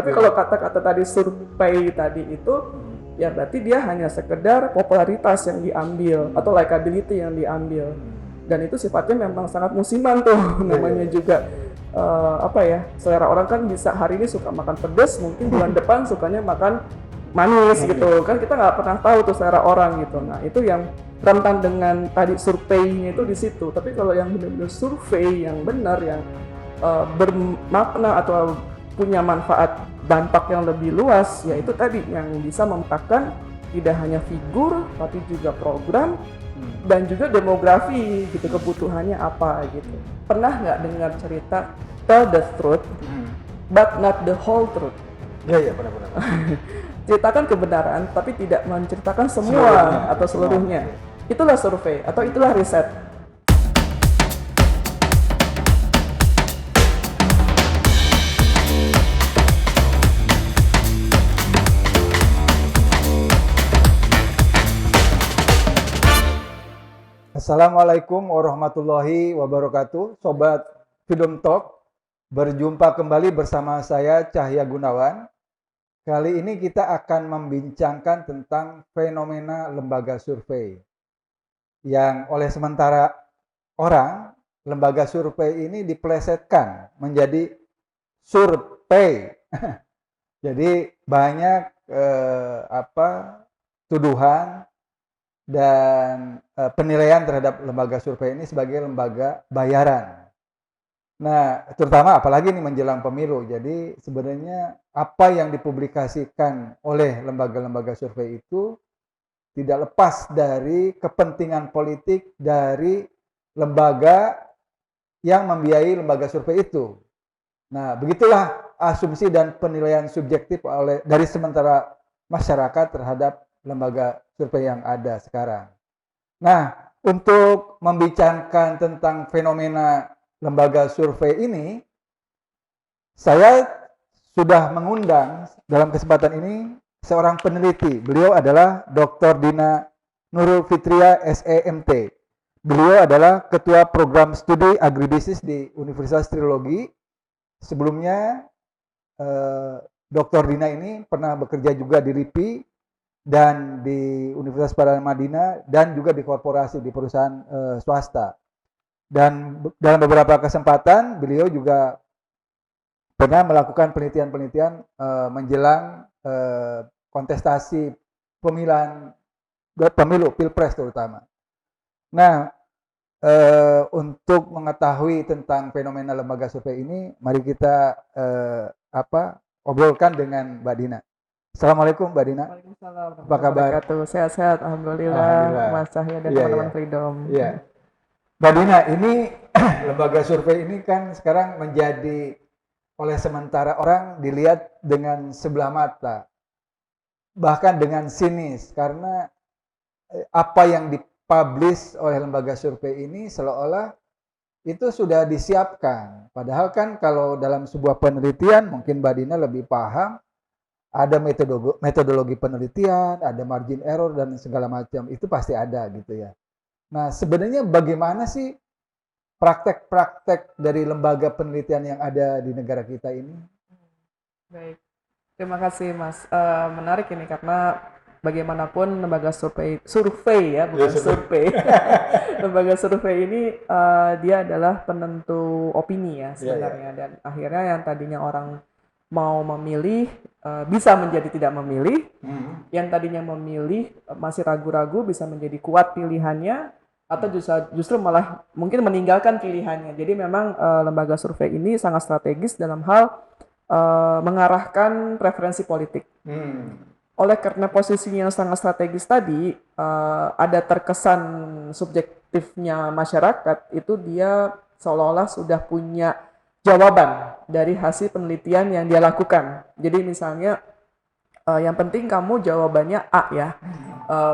Tapi kalau kata-kata tadi survei tadi itu, ya berarti dia hanya sekedar popularitas yang diambil atau likability yang diambil. Dan itu sifatnya memang sangat musiman tuh, namanya juga apa ya, selera orang kan bisa hari ini suka makan pedas, mungkin bulan depan sukanya makan manis gitu kan, kita nggak pernah tahu tuh selera orang gitu. Nah itu yang rentan dengan tadi surveinya itu di situ. Tapi kalau yang benar-benar survei yang benar, yang bermakna atau punya manfaat dampak yang lebih luas, yaitu tadi yang bisa memetakan tidak hanya figur tapi juga program dan juga demografi gitu, kebutuhannya apa gitu. Pernah nggak dengar cerita tell the truth but not the whole truth? Iya, benar-benar. Ceritakan kebenaran tapi tidak menceritakan semua atau seluruhnya. Itulah survei atau itulah riset. Assalamualaikum warahmatullahi wabarakatuh. Sobat Freedom Talk, berjumpa kembali bersama saya Cahya Gunawan. Kali ini kita akan membincangkan tentang fenomena lembaga survei. Yang oleh sementara orang, lembaga survei ini dipelesetkan menjadi survei. Jadi banyak tuduhan dan penilaian terhadap lembaga survei ini sebagai lembaga bayaran. Nah, terutama apalagi ini menjelang pemilu. Jadi sebenarnya apa yang dipublikasikan oleh lembaga-lembaga survei itu tidak lepas dari kepentingan politik dari lembaga yang membiayai lembaga survei itu. Nah, begitulah asumsi dan penilaian subjektif dari sementara masyarakat terhadap lembaga survei yang ada sekarang. Nah, untuk membicarakan tentang fenomena lembaga survei ini, saya sudah mengundang dalam kesempatan ini seorang peneliti. Beliau adalah Dr. Dina Nurul Fitria, SEMT. Beliau adalah Ketua Program Studi Agribisnis di Universitas Trilogi. Sebelumnya, Dr. Dina ini pernah bekerja juga di LIPI dan di Universitas Paramadina dan juga di korporasi, di perusahaan swasta. Dan dalam beberapa kesempatan beliau juga pernah melakukan penelitian-penelitian menjelang kontestasi pemilu Pilpres terutama. Nah, untuk mengetahui tentang fenomena lembaga survei ini, mari kita obrolkan dengan Mbak Dina. Assalamualaikum Mbak Dina. Waalaikumsalam. Apa kabar? Sehat-sehat, alhamdulillah. Alhamdulillah. Mas Cahya dan Iya, teman-teman iya. Freedom. Iya. Mbak Dina, ini lembaga survei ini kan sekarang menjadi oleh sementara orang dilihat dengan sebelah mata, bahkan dengan sinis, karena apa yang dipublish oleh lembaga survei ini seolah-olah itu sudah disiapkan. Padahal kan kalau dalam sebuah penelitian mungkin Mbak Dina lebih paham, ada metodologi penelitian, ada margin error dan segala macam, itu pasti ada gitu ya. Nah, sebenarnya bagaimana sih praktek-praktek dari lembaga penelitian yang ada di negara kita ini? Baik, terima kasih Mas. Menarik ini karena bagaimanapun lembaga survei ya, bukan survei. Lembaga survei ini dia adalah penentu opini ya sebenarnya. Dan akhirnya yang tadinya orang mau memilih bisa menjadi tidak memilih, yang tadinya memilih masih ragu-ragu bisa menjadi kuat pilihannya, atau justru malah mungkin meninggalkan pilihannya. Jadi memang lembaga survei ini sangat strategis dalam hal mengarahkan preferensi politik. Oleh karena posisinya yang sangat strategis tadi, ada terkesan subjektifnya masyarakat itu dia seolah-olah sudah punya jawaban dari hasil penelitian yang dia lakukan. Jadi misalnya yang penting kamu jawabannya A ya,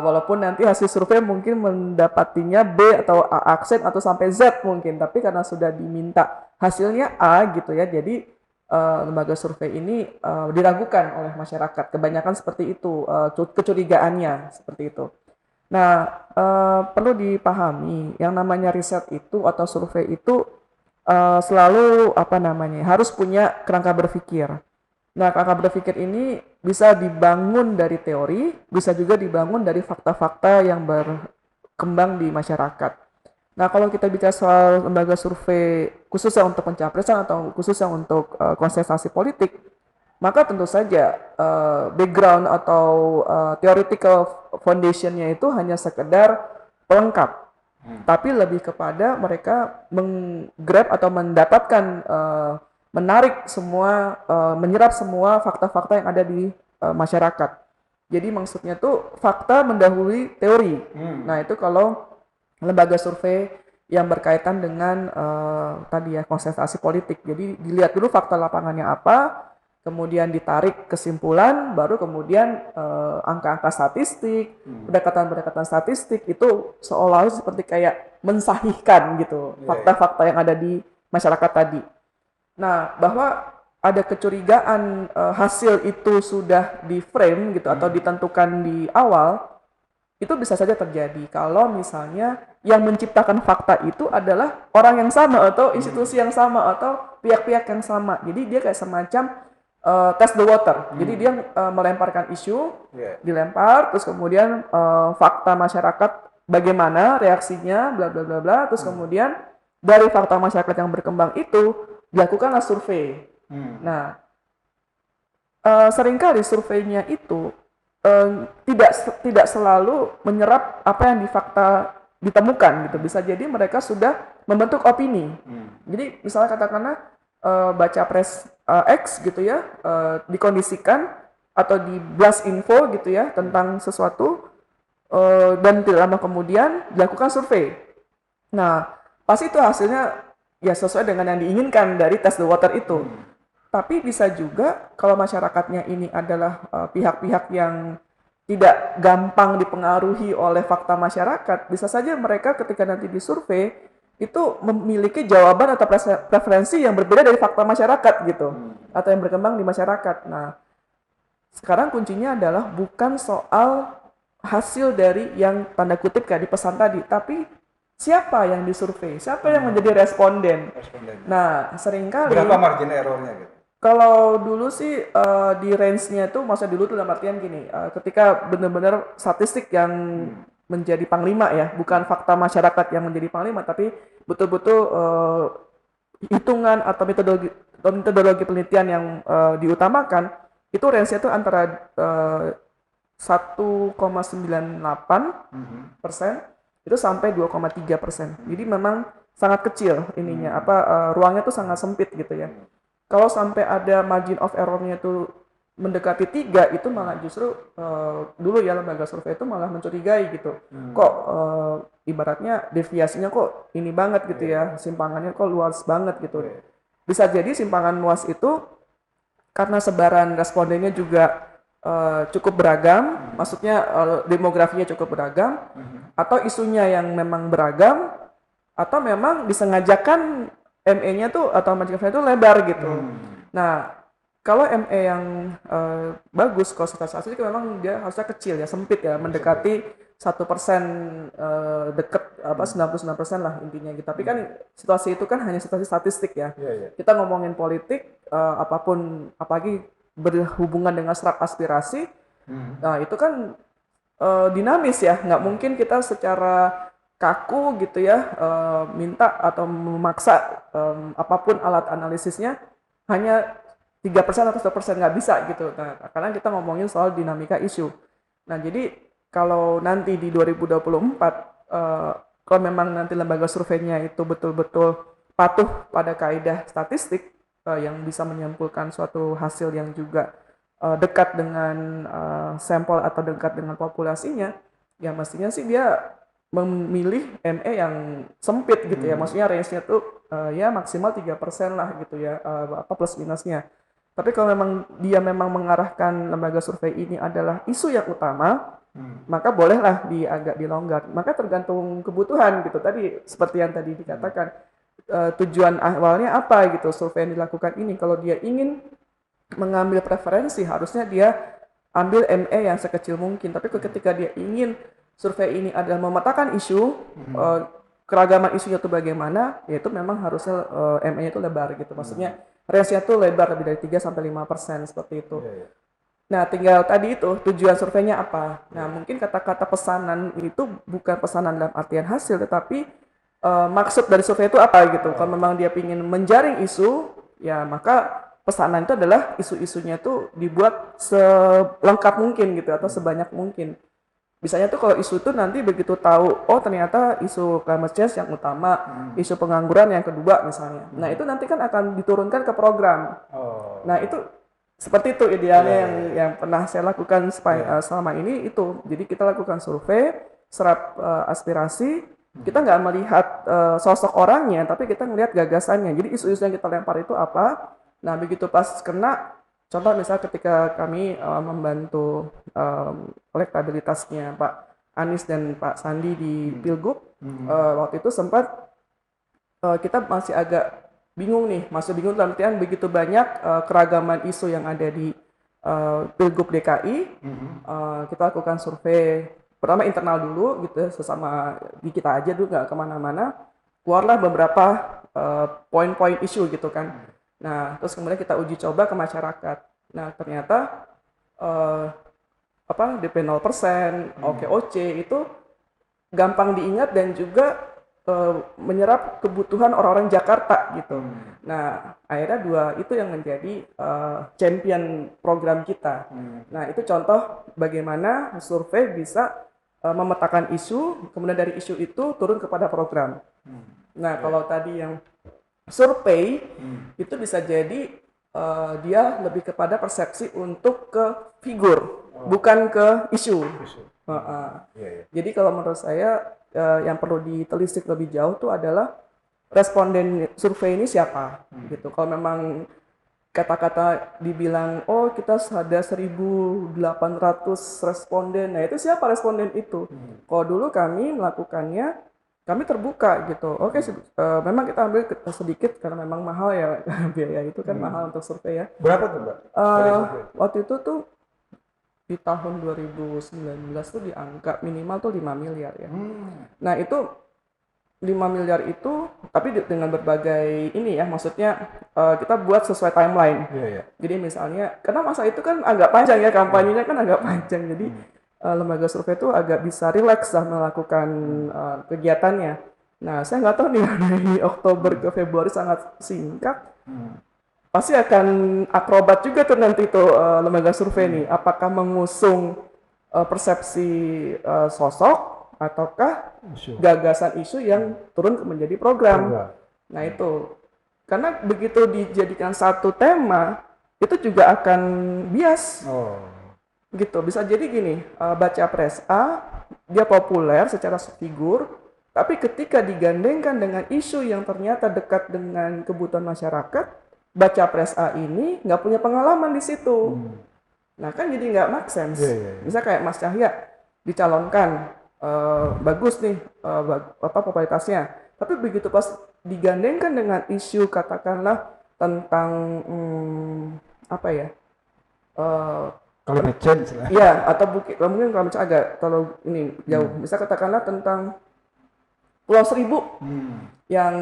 walaupun nanti hasil survei mungkin mendapatinya B atau A aksen atau sampai Z mungkin, tapi karena sudah diminta hasilnya A gitu ya, jadi lembaga survei ini diragukan oleh masyarakat. Kebanyakan seperti itu, kecurigaannya seperti itu. Nah, perlu dipahami yang namanya riset itu atau survei itu selalu harus punya kerangka berpikir. Nah, kakak berpikir ini bisa dibangun dari teori, bisa juga dibangun dari fakta-fakta yang berkembang di masyarakat. Nah, kalau kita bicara soal lembaga survei khususnya untuk pencapresan atau khususnya untuk kontestasi politik, maka tentu saja background atau theoretical foundationnya itu hanya sekedar pelengkap, tapi lebih kepada mereka menggrab atau mendapatkan menarik semua menyerap semua fakta-fakta yang ada di masyarakat. Jadi maksudnya tuh fakta mendahului teori. Nah, itu kalau lembaga survei yang berkaitan dengan tadi ya kontestasi politik. Jadi dilihat dulu fakta lapangannya apa, kemudian ditarik kesimpulan, baru kemudian angka-angka statistik, pendekatan-pendekatan statistik itu seolah-olah seperti kayak mensahihkan gitu fakta-fakta yang ada di masyarakat tadi. Nah, bahwa ada kecurigaan hasil itu sudah di frame gitu atau ditentukan di awal, itu bisa saja terjadi kalau misalnya yang menciptakan fakta itu adalah orang yang sama atau institusi yang sama atau pihak-pihak yang sama. Jadi dia kayak semacam test the water. Jadi dia melemparkan isu, dilempar, terus kemudian fakta masyarakat bagaimana reaksinya, bla bla bla bla, terus kemudian dari fakta masyarakat yang berkembang itu dilakukanlah survei. Nah, seringkali surveinya itu tidak selalu menyerap apa yang di fakta ditemukan gitu. Bisa jadi mereka sudah membentuk opini. Jadi misalnya katakanlah baca pres X gitu ya, dikondisikan atau di blast info gitu ya tentang sesuatu dan tidak lama kemudian dilakukan survei. Nah, pasti itu hasilnya ya sesuai dengan yang diinginkan dari test the water itu. Tapi bisa juga kalau masyarakatnya ini adalah pihak-pihak yang tidak gampang dipengaruhi oleh fakta masyarakat, bisa saja mereka ketika nanti disurvei itu memiliki jawaban atau preferensi yang berbeda dari fakta masyarakat gitu, atau yang berkembang di masyarakat. Nah, sekarang kuncinya adalah bukan soal hasil dari yang tanda kutip kayak di pesan tadi, tapi siapa yang disurvei, siapa yang menjadi responden. Nah, seringkali berapa margin errornya gitu? Kalau dulu sih di range-nya itu, maksudnya dulu tuh dalam artian gini, ketika benar-benar statistik yang menjadi panglima ya, bukan fakta masyarakat yang menjadi panglima, tapi betul-betul hitungan atau metodologi penelitian yang diutamakan, itu range-nya itu antara 1,98% itu sampai 2,3%. Jadi memang sangat kecil ininya, ruangnya tuh sangat sempit gitu ya. Kalau sampai ada margin of error-nya itu mendekati 3, itu malah justru dulu ya lembaga survei itu malah mencurigai gitu. Kok ibaratnya deviasinya kok ini banget gitu ya, simpangannya kok luas banget gitu. Bisa jadi simpangan luas itu karena sebaran respondennya juga cukup beragam, maksudnya demografinya cukup beragam, atau isunya yang memang beragam, atau memang disengajakan ME-nya tuh atau margin of error itu lebar gitu. Nah, kalau ME yang bagus, kalau statistik memang dia harusnya kecil ya, sempit ya, mendekati 1% deket 99% lah intinya gitu. Tapi kan situasi itu kan hanya situasi statistik ya. Kita ngomongin politik, apapun, apalagi berhubungan dengan serak aspirasi, nah itu kan dinamis ya, nggak mungkin kita secara kaku gitu ya minta atau memaksa apapun alat analisisnya hanya 3% atau 1% nggak bisa gitu. Nah, karena kita ngomongin soal dinamika isu. Nah, jadi kalau nanti di 2024 kalau memang nanti lembaga surveinya itu betul-betul patuh pada kaidah statistik yang bisa menyimpulkan suatu hasil yang juga dekat dengan sampel atau dekat dengan populasinya, ya mestinya sih dia memilih ME yang sempit gitu ya, maksudnya range-nya tuh ya maksimal 3% lah gitu ya, plus minusnya. Tapi kalau memang dia memang mengarahkan lembaga survei ini adalah isu yang utama, maka bolehlah agak dilonggar. Maka tergantung kebutuhan gitu. Tadi seperti yang tadi dikatakan, tujuan awalnya apa gitu survei yang dilakukan ini. Kalau dia ingin mengambil preferensi, harusnya dia ambil ME yang sekecil mungkin. Tapi ketika dia ingin survei ini adalah memetakan isu, keragaman isunya itu bagaimana, ya itu memang harusnya ME-nya itu lebar gitu. Maksudnya range-nya tuh lebar lebih dari 3 sampai 5% seperti itu. Iya, iya. Nah, tinggal tadi itu tujuan surveinya apa. Nah, mungkin kata-kata pesanan itu bukan pesanan dalam artian hasil, tetapi maksud dari survei itu apa gitu. Kalau memang dia ingin menjaring isu, ya maka pesanan itu adalah isu-isunya tuh dibuat selengkap mungkin gitu atau sebanyak mungkin. Misalnya tuh kalau isu itu nanti begitu tahu, oh ternyata isu climate change yang utama, isu pengangguran yang kedua misalnya. Nah, itu nanti kan akan diturunkan ke program. Oh. Nah, itu seperti itu idealnya yang pernah saya lakukan selama ini itu. Jadi kita lakukan survei, serap aspirasi, kita nggak melihat sosok orangnya, tapi kita melihat gagasannya. Jadi isu-isu yang kita lempar itu apa? Nah, begitu pas kena, contoh misalnya ketika kami membantu elektabilitasnya Pak Anies dan Pak Sandi di Pilgub, waktu itu sempat kita masih agak bingung nih, masih bingung dalam artian begitu banyak keragaman isu yang ada di Pilgub DKI. Kita lakukan survei pertama internal dulu gitu, sesama di kita aja dulu, nggak kemana-mana. Keluarlah beberapa poin-poin isu gitu kan. Nah, terus kemudian kita uji coba ke masyarakat. Nah, ternyata DP 0%, OKOC itu gampang diingat dan juga menyerap kebutuhan orang-orang Jakarta gitu. Nah, akhirnya itu yang menjadi champion program kita. Nah, itu contoh bagaimana survei bisa memetakan isu, kemudian dari isu itu turun kepada program. Nah, kalau tadi yang survei itu bisa jadi dia lebih kepada persepsi untuk ke figur, bukan ke isu. Jadi kalau menurut saya yang perlu ditelisik lebih jauh tuh adalah responden survei ini siapa gitu. Kalau memang kata-kata dibilang oh kita ada 1.800 responden, nah itu siapa responden itu? Kalau dulu kami melakukannya, kami terbuka gitu. Oke, memang kita ambil sedikit karena memang mahal ya biaya itu kan mahal untuk survei ya. Berapa tuh Mbak? Waktu itu tuh di tahun 2019 tuh di angka minimal tuh 5 miliar ya. Nah itu 5 miliar itu tapi dengan berbagai ini ya, maksudnya kita buat sesuai timeline. Jadi misalnya karena masa itu kan agak panjang ya, kampanyenya kan agak panjang, jadi lembaga survei itu agak bisa rileks lah melakukan kegiatannya. Nah saya nggak tahu nih dari Oktober ke Februari sangat singkat. Pasti akan akrobat juga tuh nanti tuh lembaga survei nih. Apakah mengusung persepsi sosok ataukah gagasan isu yang turun menjadi program. Nah itu, karena begitu dijadikan satu tema, itu juga akan bias. Gitu, bisa jadi gini, baca pres A, dia populer secara figur, tapi ketika digandengkan dengan isu yang ternyata dekat dengan kebutuhan masyarakat, baca pres A ini nggak punya pengalaman di situ. Nah kan jadi nggak make sense. Misal kayak Mas Cahya dicalonkan, bagus nih popularitasnya, tapi begitu pas digandengkan dengan isu katakanlah tentang climate change lah. Iya, atau mungkin kalau misalnya agak terlalu ini jauh. Misal katakanlah tentang Pulau Seribu yang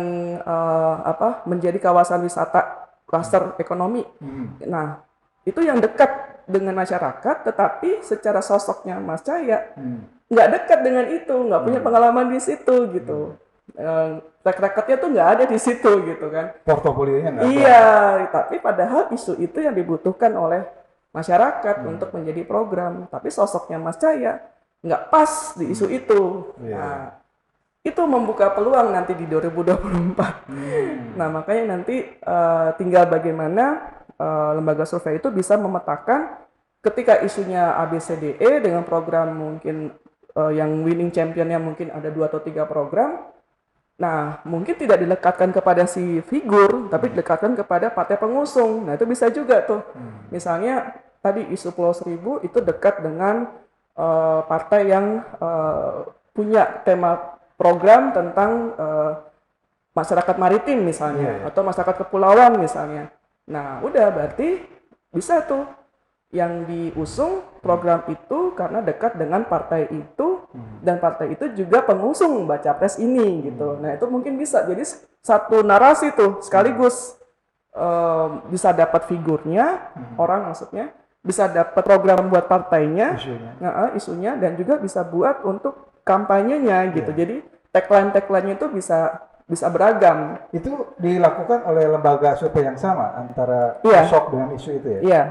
menjadi kawasan wisata klaster ekonomi. Nah, itu yang dekat dengan masyarakat, tetapi secara sosoknya Mas Cahya nggak dekat dengan itu, nggak punya pengalaman di situ gitu. Track recordnya tuh nggak ada di situ gitu kan. Portofolionya nggak ada. Iya, tapi padahal isu itu yang dibutuhkan oleh masyarakat untuk menjadi program, tapi sosoknya Mas Cahya nggak pas di isu itu. Nah, itu membuka peluang nanti di 2024. Nah, makanya nanti tinggal bagaimana lembaga survei itu bisa memetakan ketika isunya ABCDE dengan program mungkin yang winning championnya mungkin ada 2 atau 3 program. Nah, mungkin tidak dilekatkan kepada si figur, tapi dilekatkan kepada partai pengusung. Nah, itu bisa juga tuh. Misalnya, tadi isu Pulau Seribu itu dekat dengan partai yang punya tema program tentang masyarakat maritim misalnya, atau masyarakat kepulauan misalnya. Nah, udah berarti bisa tuh yang diusung program itu karena dekat dengan partai itu, dan partai itu juga pengusung baca pres ini gitu. Nah itu mungkin bisa jadi satu narasi tuh sekaligus bisa dapat figurnya, orang maksudnya, bisa dapat program buat partainya, isunya, dan juga bisa buat untuk kampanyenya gitu. Jadi tagline-nya itu bisa beragam. Itu dilakukan oleh lembaga survei yang sama antara sosok dengan isu itu ya? Iya.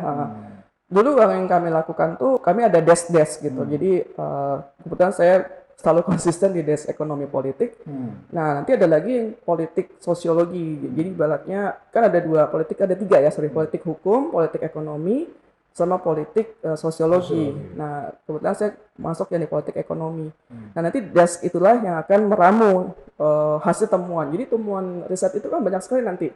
Dulu yang kami lakukan tuh, kami ada desk gitu. Jadi kebetulan saya selalu konsisten di desk ekonomi politik. Nah, nanti ada lagi yang politik sosiologi. Jadi ibaratnya kan ada tiga ya, politik hukum, politik ekonomi, sama politik sosiologi. Nah, kebetulan saya masuk yang di politik ekonomi. Nah, nanti desk itulah yang akan meramu hasil temuan. Jadi temuan riset itu kan banyak sekali nanti.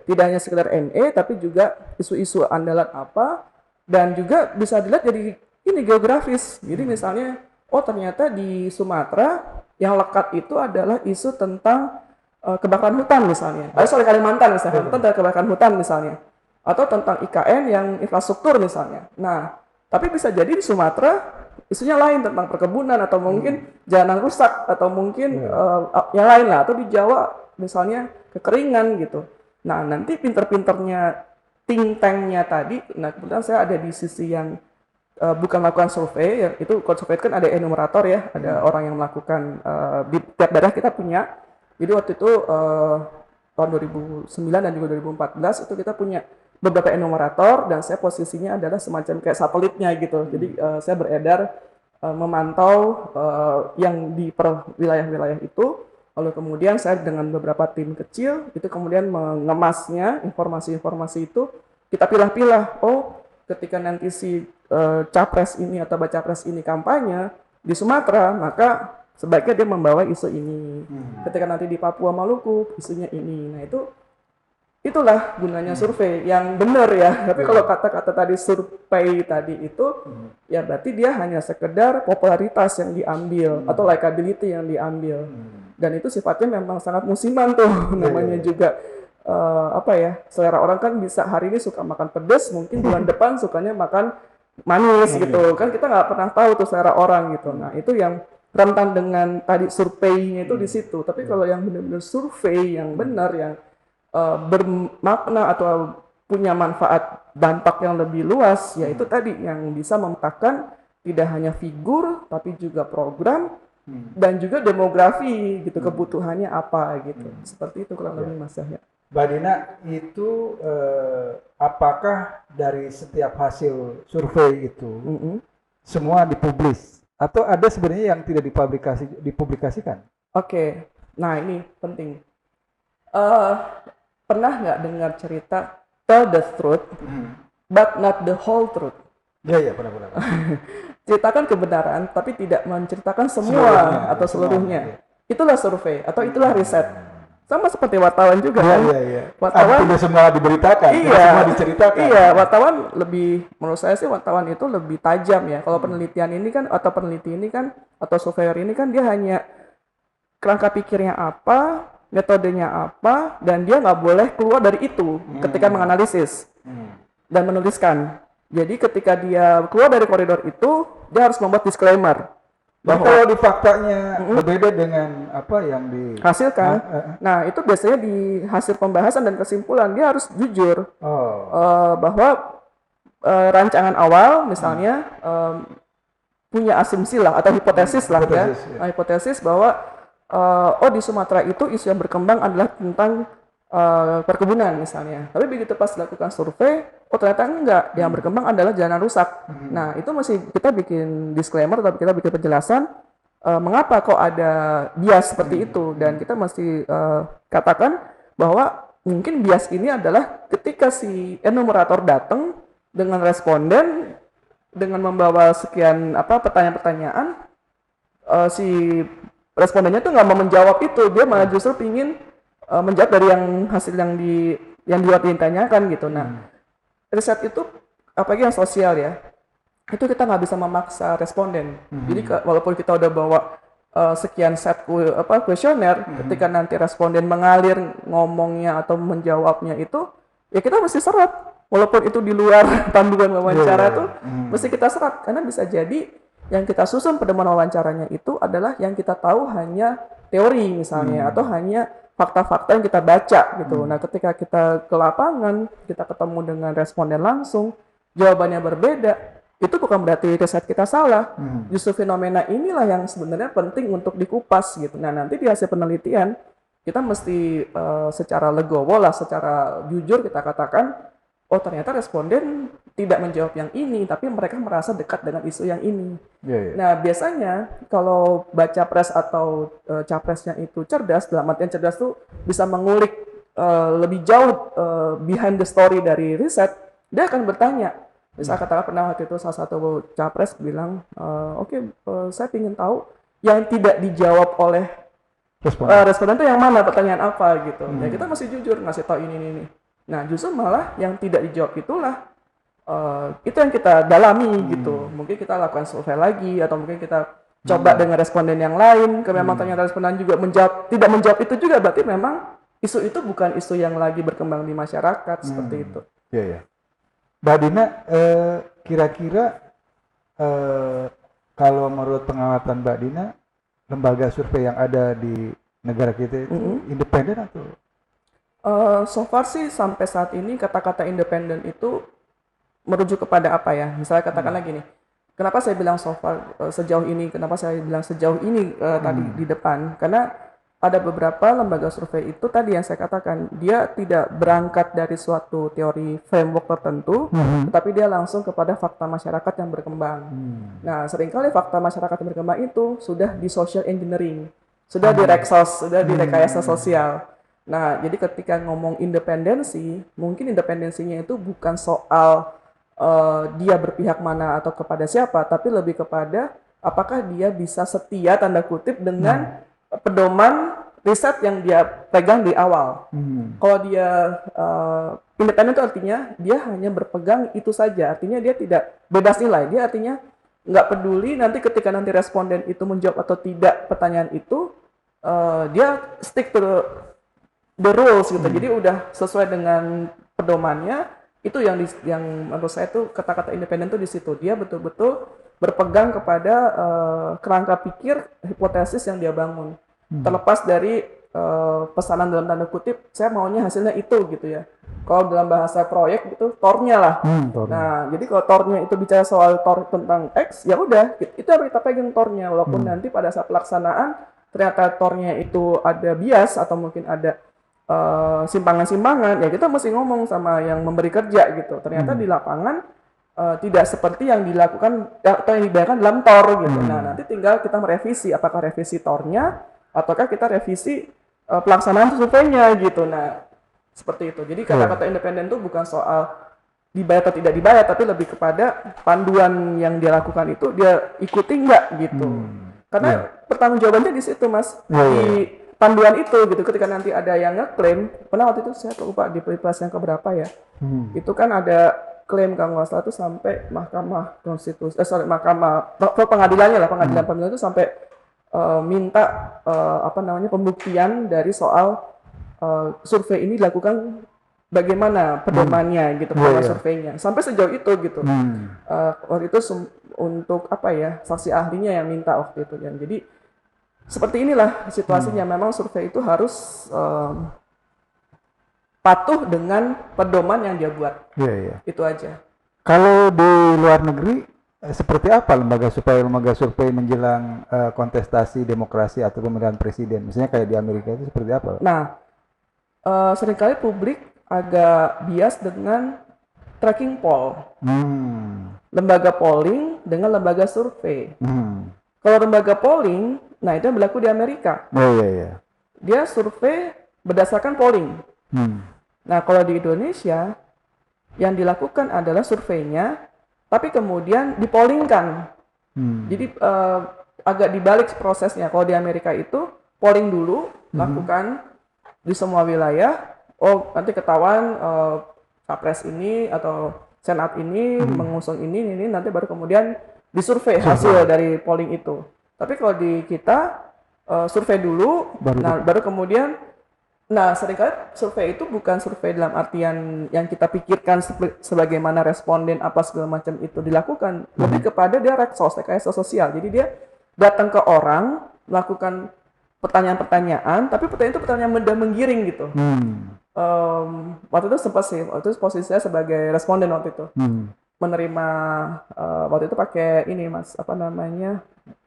Tidak hanya sekedar ME, tapi juga isu-isu andalan apa, dan juga bisa dilihat jadi ini geografis. Jadi misalnya, oh ternyata di Sumatera yang lekat itu adalah isu tentang kebakaran hutan misalnya. Kalimantan misalnya, tentang kebakaran hutan misalnya. Atau tentang IKN yang infrastruktur misalnya. Nah, tapi bisa jadi di Sumatera isunya lain tentang perkebunan atau mungkin jalanan rusak atau mungkin yang lain lah. Atau di Jawa misalnya kekeringan gitu. Nah, nanti pinter-pinternya think tank-nya tadi, nah kebetulan saya ada di sisi yang bukan melakukan survei, ya, itu kalau survei kan ada enumerator ya, ada orang yang melakukan di tiap daerah kita punya. Jadi waktu itu tahun 2009 dan juga 2014 itu kita punya beberapa enumerator dan saya posisinya adalah semacam kayak satelitnya gitu. Jadi saya beredar memantau yang di per wilayah-wilayah itu. Lalu kemudian saya dengan beberapa tim kecil itu kemudian mengemasnya informasi-informasi itu kita pilah-pilah. Oh, ketika nanti si capres ini atau baca pres ini kampanye di Sumatera, maka sebaiknya dia membawa isu ini. Ketika nanti di Papua Maluku isunya ini. Nah, itulah gunanya survei yang benar ya. Tapi kalau kata-kata tadi survei tadi itu ya berarti dia hanya sekedar popularitas yang diambil atau likability yang diambil. Dan itu sifatnya memang sangat musiman tuh, namanya juga selera orang kan bisa hari ini suka makan pedas, mungkin bulan depan sukanya makan manis gitu, kan kita nggak pernah tahu tuh selera orang gitu. Nah itu yang rentan dengan tadi surveinya itu di situ. Tapi kalau yang benar-benar survei yang benar, yang bermakna atau punya manfaat dampak yang lebih luas, yaitu tadi yang bisa memetakan tidak hanya figur tapi juga program dan juga demografi gitu, kebutuhannya apa gitu. Seperti itu kurang lebih Mas Yahya. Mbak Dina, itu apakah dari setiap hasil survei itu semua dipublis atau ada sebenarnya yang tidak dipublikasikan? Oke. Nah ini penting. Pernah nggak dengar cerita tell the truth but not the whole truth? Iya, pernah. Ceritakan kebenaran tapi tidak menceritakan semua atau seluruhnya. Itulah survei atau itulah riset. Sama seperti wartawan juga kan. Wartawan tidak semua diberitakan, tidak semua diceritakan. Iya, wartawan lebih, menurut saya sih wartawan itu lebih tajam ya. Kalau penelitian ini kan atau peneliti ini kan atau surveyor ini kan dia hanya kerangka pikirnya apa, metodenya apa, dan dia nggak boleh keluar dari itu ketika menganalisis dan menuliskan. Jadi ketika dia keluar dari koridor itu, dia harus membuat disclaimer. Bahwa kalau di faktanya berbeda dengan apa yang dihasilkan, nah itu biasanya di hasil pembahasan dan kesimpulan dia harus jujur bahwa rancangan awal misalnya punya asumsi lah atau hipotesis lah ya, hipotesis bahwa di Sumatera itu isu yang berkembang adalah tentang perkebunan misalnya. Tapi begitu pas dilakukan survei, ternyata enggak. Yang berkembang adalah jalanan rusak. Nah, itu mesti kita bikin disclaimer atau kita bikin penjelasan mengapa kok ada bias seperti itu. Dan kita mesti katakan bahwa mungkin bias ini adalah ketika si enumerator datang dengan responden dengan membawa sekian pertanyaan-pertanyaan, si respondennya tuh nggak mau menjawab itu, dia malah justru pingin menjawab dari yang hasil yang ditanyakan gitu. Nah, riset itu apalagi yang sosial ya, itu kita nggak bisa memaksa responden. Jadi walaupun kita udah bawa sekian set kuesioner, ketika nanti responden mengalir ngomongnya atau menjawabnya itu, ya kita mesti serat. Walaupun itu di luar panduan wawancara tuh, mesti kita serat karena bisa jadi yang kita susun pedoman wawancaranya itu adalah yang kita tahu hanya teori misalnya atau hanya fakta-fakta yang kita baca gitu. Nah, ketika kita ke lapangan, kita ketemu dengan responden langsung, jawabannya berbeda, itu bukan berarti riset kita salah. Justru fenomena inilah yang sebenarnya penting untuk dikupas gitu. Nah, nanti di hasil penelitian kita mesti secara legowo lah, secara jujur kita katakan, oh ternyata responden tidak menjawab yang ini, tapi mereka merasa dekat dengan isu yang ini. Nah, biasanya kalau baca pres atau capresnya itu cerdas, dalam artian cerdas tuh bisa mengulik lebih jauh behind the story dari riset, dia akan bertanya. Misal katakan pernah waktu itu salah satu capres bilang, saya ingin tahu yang tidak dijawab oleh responden itu yang mana, pertanyaan apa gitu. Ya kita masih jujur ngasih tahu ini. Nah, justru malah yang tidak dijawab itulah itu yang kita dalami gitu. Mungkin kita lakukan survei lagi atau mungkin kita coba dengan responden yang lain. Kalau memang ternyata responden juga tidak menjawab itu juga, berarti memang isu itu bukan isu yang lagi berkembang di masyarakat seperti itu. Iya. Mbak Dina, kira-kira kalau menurut pengamatan Mbak Dina, lembaga survei yang ada di negara kita itu independen atau? So far sih sampai saat ini kata-kata independen itu merujuk kepada apa ya? Misalnya katakanlah gini, kenapa saya bilang so far sejauh ini? Kenapa saya bilang sejauh ini tadi di depan? Karena ada beberapa lembaga survei itu tadi yang saya katakan, dia tidak berangkat dari suatu teori framework tertentu, tetapi dia langsung kepada fakta masyarakat yang berkembang. Nah, seringkali fakta masyarakat yang berkembang itu sudah di social engineering, sudah di reksos, sudah di rekayasa sosial. Nah, jadi ketika ngomong independensi, mungkin independensinya itu bukan soal dia berpihak mana atau kepada siapa, tapi lebih kepada apakah dia bisa setia tanda kutip dengan pedoman riset yang dia pegang di awal. Kalau dia independen itu artinya dia hanya berpegang itu saja, artinya dia tidak bebas nilai, dia artinya nggak peduli nanti ketika nanti responden itu menjawab atau tidak pertanyaan itu, dia stick to the rules gitu. Jadi udah sesuai dengan pedomannya. Itu yang menurut saya tuh kata-kata independen tuh di situ. Dia betul-betul berpegang kepada kerangka pikir hipotesis yang dia bangun. Terlepas dari pesanan dalam tanda kutip, saya maunya hasilnya itu gitu ya. Kalau dalam bahasa proyek gitu, tornya lah. Nah, jadi kalau tornya itu bicara soal tor tentang X, ya udah, itu harus kita pegang tornya. Walaupun nanti pada saat pelaksanaan ternyata tornya itu ada bias atau mungkin ada simpangan-simpangan, ya kita mesti ngomong sama yang memberi kerja gitu. Ternyata di lapangan tidak seperti yang dilakukan atau yang dibayangkan dalam tor gitu. Nah, nanti tinggal kita merevisi, apakah revisi tornya ataukah kita revisi pelaksanaan surveinya gitu. Nah, seperti itu. Jadi kata-kata independen itu bukan soal dibayar atau tidak dibayar, tapi lebih kepada panduan yang dia lakukan itu dia ikuti nggak gitu. Karena pertanggungjawabannya di situ, Mas. Di panduan itu gitu, ketika nanti ada yang ngeklaim, pernah waktu itu saya lupa di Perpres yang keberapa ya, itu kan ada klaim kalau nggak salah itu sampai Mahkamah Konstitusi, Mahkamah pengadilannya lah, pengadilan pemilu itu sampai minta pembuktian dari soal survei ini dilakukan bagaimana pedomannya gitu, surveinya, sampai sejauh itu gitu. Waktu itu untuk saksi ahlinya yang minta waktu itu kan. Jadi seperti inilah situasinya. Memang survei itu harus patuh dengan pedoman yang dia buat. Itu aja. Kalau di luar negeri seperti apa lembaga survei menjelang kontestasi demokrasi atau pemilihan presiden? Misalnya kayak di Amerika itu seperti apa? Nah, seringkali publik agak bias dengan tracking poll. Lembaga polling dengan lembaga survei. Kalau lembaga polling, nah itu yang berlaku di Amerika. Dia survei berdasarkan polling. Nah, kalau di Indonesia, yang dilakukan adalah surveinya, tapi kemudian dipollingkan. Jadi agak dibalik prosesnya. Kalau di Amerika itu, polling dulu, lakukan di semua wilayah. Oh, nanti ketahuan capres ini atau senat ini mengusung ini, nanti baru kemudian disurvei hasil dari polling itu. Tapi kalau di kita survei dulu, baru kemudian, seringkali survei itu bukan survei dalam artian yang kita pikirkan sebagaimana responden apa segala macam itu dilakukan, lebih kepada dia rekayasa sosial. Jadi dia datang ke orang, melakukan pertanyaan-pertanyaan, tapi pertanyaan itu pertanyaan mudah menggiring gitu. Waktu itu sempat sih, waktu itu posisi saya sebagai responden waktu itu. Menerima waktu itu pakai ini Mas, apa namanya?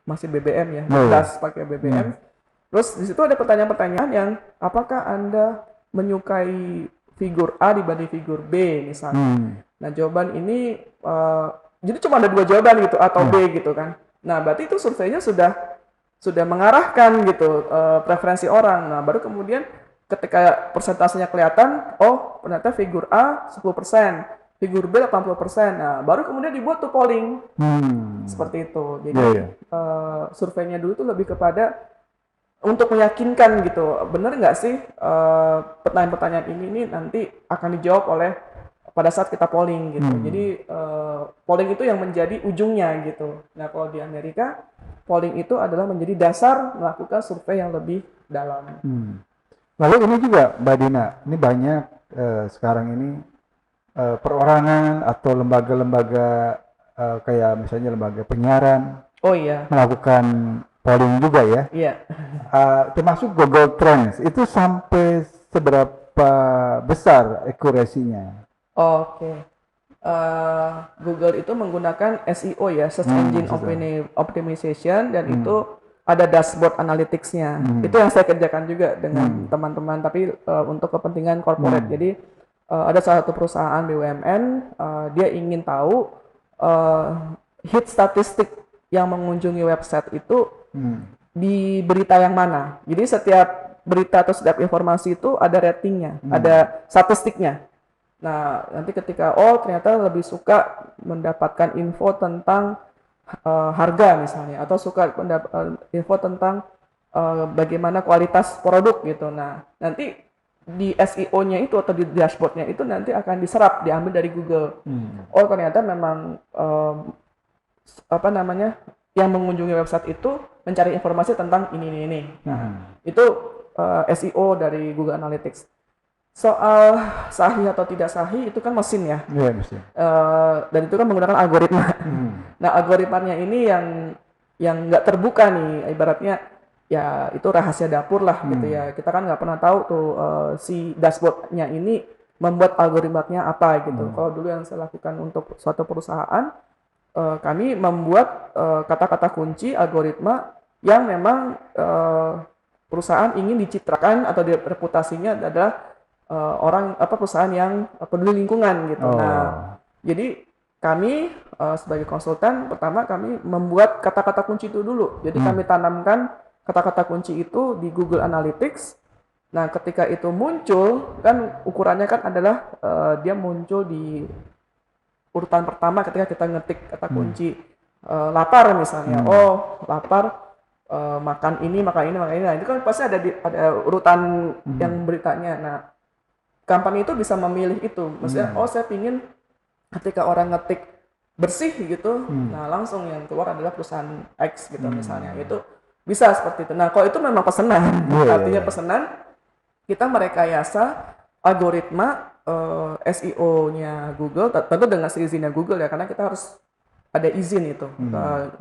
Masih BBM ya, das pakai BBM. Terus di situ ada pertanyaan-pertanyaan yang apakah Anda menyukai figur A dibanding figur B misalnya. Nah, jawaban ini jadi cuma ada 2 jawaban gitu, A atau B gitu kan. Nah, berarti itu surveinya sudah mengarahkan gitu preferensi orang. Nah, baru kemudian ketika persentasenya kelihatan, oh ternyata figur A 10%, figur B 80%. Nah, baru kemudian dibuat tuh polling. Seperti itu. Jadi surveinya dulu tuh lebih kepada untuk meyakinkan gitu, benar nggak sih pertanyaan-pertanyaan ini nanti akan dijawab oleh pada saat kita polling gitu. Jadi polling itu yang menjadi ujungnya gitu. Nah, kalau di Amerika polling itu adalah menjadi dasar melakukan survei yang lebih dalam. Lalu ini juga Mbak Dina, ini banyak sekarang ini perorangan atau lembaga-lembaga kayak misalnya lembaga penyiaran melakukan polling juga ya. Iya. Termasuk Google Trends itu sampai seberapa besar akurasinya? Oke. Google itu menggunakan SEO ya, Search Engine Optimization, dan itu ada dashboard analytics-nya. Itu yang saya kerjakan juga dengan teman-teman, tapi untuk kepentingan corporate. Jadi ada salah satu perusahaan BUMN, dia ingin tahu hit statistik yang mengunjungi website itu di berita yang mana. Jadi setiap berita atau setiap informasi itu ada ratingnya, ada statistiknya. Nah, nanti ketika ternyata lebih suka mendapatkan info tentang harga misalnya, atau suka info tentang bagaimana kualitas produk gitu. Nah, nanti di SEO-nya itu atau di dashboard-nya itu nanti akan diserap, diambil dari Google. Oh, ternyata memang apa namanya, yang mengunjungi website itu mencari informasi tentang ini. Nah, itu SEO dari Google Analytics. Soal sahih atau tidak sahih itu kan mesin ya. Iya, mesin. Dan itu kan menggunakan algoritma. Nah, algoritmanya ini yang nggak terbuka nih, ibaratnya ya itu rahasia dapur lah gitu ya. Kita kan nggak pernah tahu tuh si dashboardnya ini membuat algoritmanya apa gitu. Kalau dulu yang saya lakukan untuk suatu perusahaan, kami membuat kata-kata kunci algoritma yang memang perusahaan ingin dicitrakan atau reputasinya adalah perusahaan yang peduli lingkungan gitu. Nah, jadi kami sebagai konsultan, pertama kami membuat kata-kata kunci itu dulu. Jadi kami tanamkan kata-kata kunci itu di Google Analytics. Nah, ketika itu muncul, kan ukurannya kan adalah dia muncul di urutan pertama ketika kita ngetik kata kunci lapar misalnya. Lapar, makan ini. Nah, itu kan pasti ada urutan yang beritanya. Nah, company itu bisa memilih itu. Maksudnya, saya pingin ketika orang ngetik bersih gitu, nah langsung yang keluar adalah perusahaan X gitu misalnya. Itu bisa seperti itu. Nah, kalau itu memang pesanan, artinya pesanan, kita merekayasa algoritma SEO-nya Google, tentu dengan seizinnya Google ya, karena kita harus ada izin itu.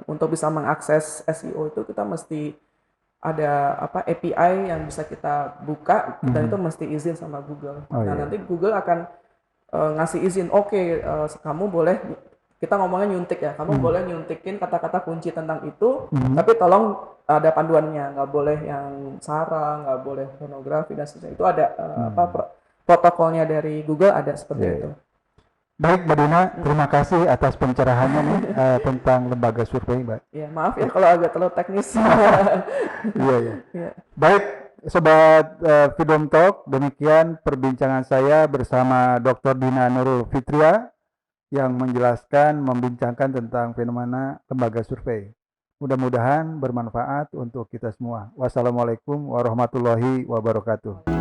Untuk bisa mengakses SEO itu kita mesti ada API yang bisa kita buka, dan itu mesti izin sama Google. Nanti Google akan ngasih izin, kamu boleh, kita ngomongnya nyuntik ya, kamu boleh nyuntikin kata-kata kunci tentang itu, tapi tolong ada panduannya, nggak boleh yang sara, nggak boleh pornografi dan sebagainya. Itu ada protokolnya dari Google, ada seperti itu. Baik, Mbak Dina, terima kasih atas pencerahannya nih tentang lembaga survei, Mbak. Ya, maaf ya kalau agak terlalu teknis. Iya. Baik, Sobat Freedom Talk, demikian perbincangan saya bersama Dr. Dina Nurul Fitria yang membincangkan tentang fenomena lembaga survei. Mudah-mudahan bermanfaat untuk kita semua. Wassalamualaikum warahmatullahi wabarakatuh.